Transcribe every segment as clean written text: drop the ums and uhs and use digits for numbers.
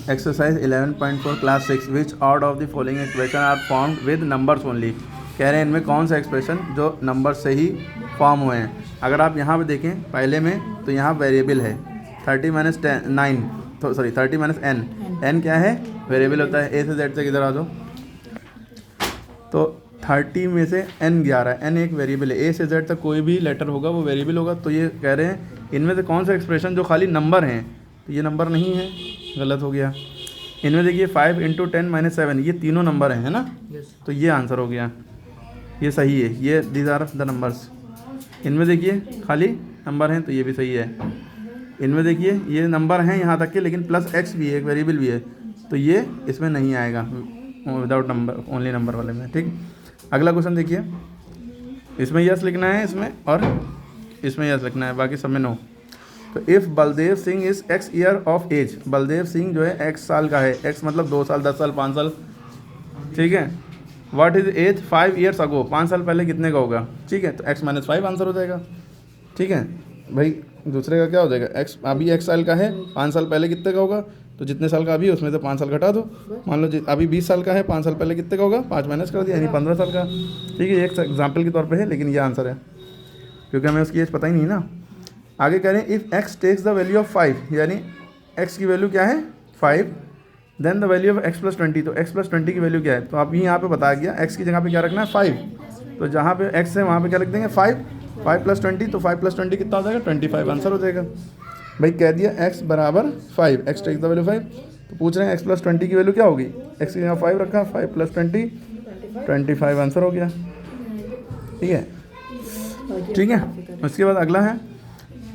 Exercise 11.4 class 6 which out of the following expression are formed with numbers only. कह रहे हैं इनमें कौन सा एक्सप्रेशन जो नंबर से ही फॉर्म हुए हैं। अगर आप यहाँ पे देखें पहले में तो यहाँ वेरिएबल है 30 माइनस 9 तो सॉरी 30 माइनस एन। एन क्या है? वेरिएबल होता है। ए से जेड से किधर आ जाओ। तो 30 में से n 11, n एक वेरिएबल है। ए से जेड तक कोई भी लेटर होगा वो वेरिएबल होगा। तो ये कह रहे हैं इनमें से कौन सा एक्सप्रेशन जो खाली नंबर हैं, तो ये नंबर नहीं है, गलत हो गया। इनमें देखिए 5 × 10 - 7 ये तीनों नंबर हैं, है ना? तो ये आंसर हो गया, ये सही है। ये दीज आर द नंबर्स। इनमें देखिए खाली नंबर हैं तो ये भी सही है। इनमें देखिए ये नंबर हैं यहाँ तक के, लेकिन प्लस x भी है, एक वेरिएबल भी है, तो ये इसमें नहीं आएगा विदाउट नंबर, ओनली नंबर वाले में। ठीक, अगला क्वेश्चन देखिए। इसमें यस लिखना है, इसमें और इसमें यस लिखना है, बाकी सब में नो। तो if Baldev Singh is x year of age, Baldev Singh जो है x साल का है। x मतलब 2 साल, 10 साल, 5 साल, ठीक है। What is age 5 years ago, 5 साल पहले कितने का होगा? ठीक है, तो x - 5 आंसर हो जाएगा। ठीक है भाई, दूसरे का क्या हो जाएगा? x अभी x साल का है, 5 साल पहले कितने का होगा? तो जितने साल का अभी उसमें से 5 साल घटा दो। मान लो अभी 20 साल का है, 5 साल पहले कितने का होगा? 5 माइनस कर दिया, यानी 15 साल का। ठीक है, एक एग्जाम्पल के तौर पे है, लेकिन ये आंसर है क्योंकि हमें उसकी एज पता ही नहीं ना। आगे कह रहे हैं if x takes the value of 5, यानी x की वैल्यू क्या है? 5, then the value of x + 20, तो x + 20 की वैल्यू क्या है? तो अभी यहाँ पे बताया गया x की जगह पे क्या रखना है? 5। तो जहाँ पे x है वहाँ पे क्या लिख देंगे? 5 + 20, तो 5 + 20 कितना हो जाएगा? 25 आंसर हो जाएगा। भाई कह दिया x बराबर 5, x टेक्स द वैल्यू 5, तो पूछ रहे हैं x + 20 की वैल्यू क्या होगी? x की जगह 5 रखा, 5 + 20 25 आंसर हो गया। ठीक है, ठीक है। उसके बाद अगला है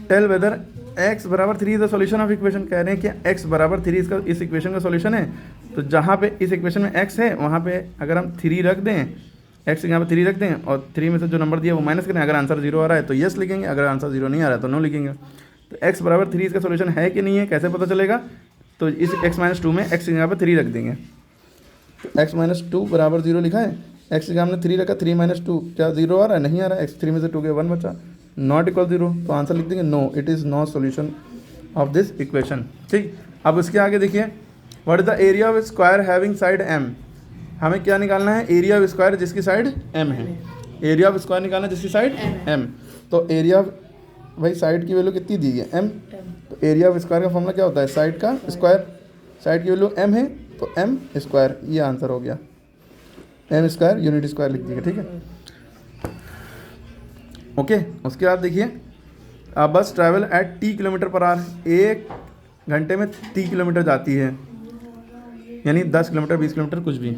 टेल वेदर x बराबर 3 is the solution of equation. कह रहे हैं कि x बराबर 3 इसका इस इक्वेशन का सॉल्यूशन है। तो जहाँ पे इस इक्वेशन में x है वहाँ पे अगर हम 3 रख दें, x यहाँ पे 3 रख दें और 3 में से जो नंबर दिया वो माइनस करें। अगर आंसर 0 आ रहा है तो यस लिखेंगे, अगर आंसर 0 नहीं आ रहा है तो नो लिखेंगे। तो x बराबर 3 इसका सॉल्यूशन है कि नहीं है, कैसे पता चलेगा? तो इस x - 2 में x यहाँ पर 3 रख देंगे। तो x - 2 बराबर 0 लिखा है, x की हमने 3 रखा, 3 - 2 क्या 0 आ रहा है? नहीं आ रहा है। x 3 में से 2 के 1 बचा, नॉट इक्वल 0, तो आंसर लिख देंगे no, it is not solution of this equation. ठीक, अब उसके आगे देखिए what is the area of square having side m। हमें क्या निकालना है? एरिया ऑफ स्क्वायर जिसकी साइड m है। एरिया ऑफ स्क्वायर निकालना है जिसकी साइड m। तो एरिया भाई साइड की वैल्यू कितनी दी है? m। तो एरिया ऑफ स्क्वायर का फॉर्मूला क्या होता है? साइड का स्क्वायर। साइड की वैल्यू m है तो m स्क्वायर, ये आंसर हो गया। m स्क्वायर यूनिट स्क्वायर लिख दीजिए। ठीक है, ओके। उसके बाद देखिए बस ट्रैवल एट t km/h, 1 घंटे में 30 किलोमीटर जाती है, यानी 10 किलोमीटर, 20 किलोमीटर, कुछ भी।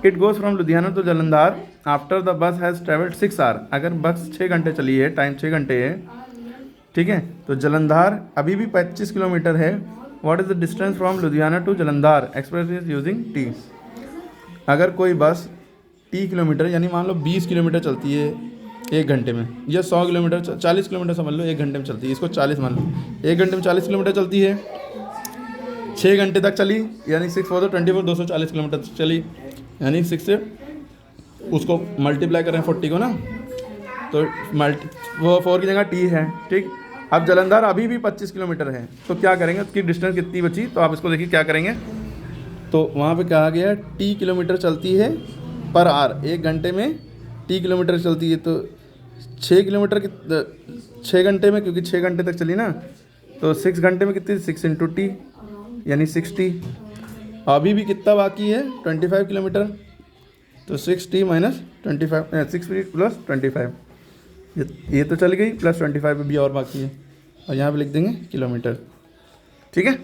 It goes from Ludhiana to Jalandhar after the bus has travelled 6 hour. अगर बस 6 घंटे चली है, टाइम 6 घंटे है, ठीक है, तो जालंधर अभी भी 25 किलोमीटर है। What is the distance from Ludhiana to Jalandhar express is using t। अगर कोई बस 30 किलोमीटर यानी मान लो 20 किलोमीटर चलती है 1 घंटे में, या 100 किलोमीटर 40 किलोमीटर समझ लो 1 घंटे में चलती है, इसको 40 मान लो, 1 घंटे में 40 किलोमीटर चलती है, 6 घंटे तक चली, यानी 6 4 24 240 किलोमीटर चली, यानी 6 से उसको मल्टीप्लाई करें 40 को ना, तो वो 4 की जगह t है। ठीक, अब जालंधर अभी भी 25 किलोमीटर है, तो क्या करेंगे? उसकी डिस्टेंस कितनी बची? तो आप इसको देखिए क्या करेंगे। तो वहाँ पे कहा गया t किलोमीटर चलती है पर आवर, 1 घंटे में t किलोमीटर चलती है, तो 6 किलोमीटर 6 घंटे में, क्योंकि 6 घंटे तक चली ना, तो 6 घंटे में कितनी? 6 × t यानी 60। अभी भी कितना बाकी है? 25 किलोमीटर, तो 6t - 25 6 + 25, ये तो चल गई, प्लस 25 भी और बाकी है, और यहाँ पे लिख देंगे किलोमीटर। ठीक है।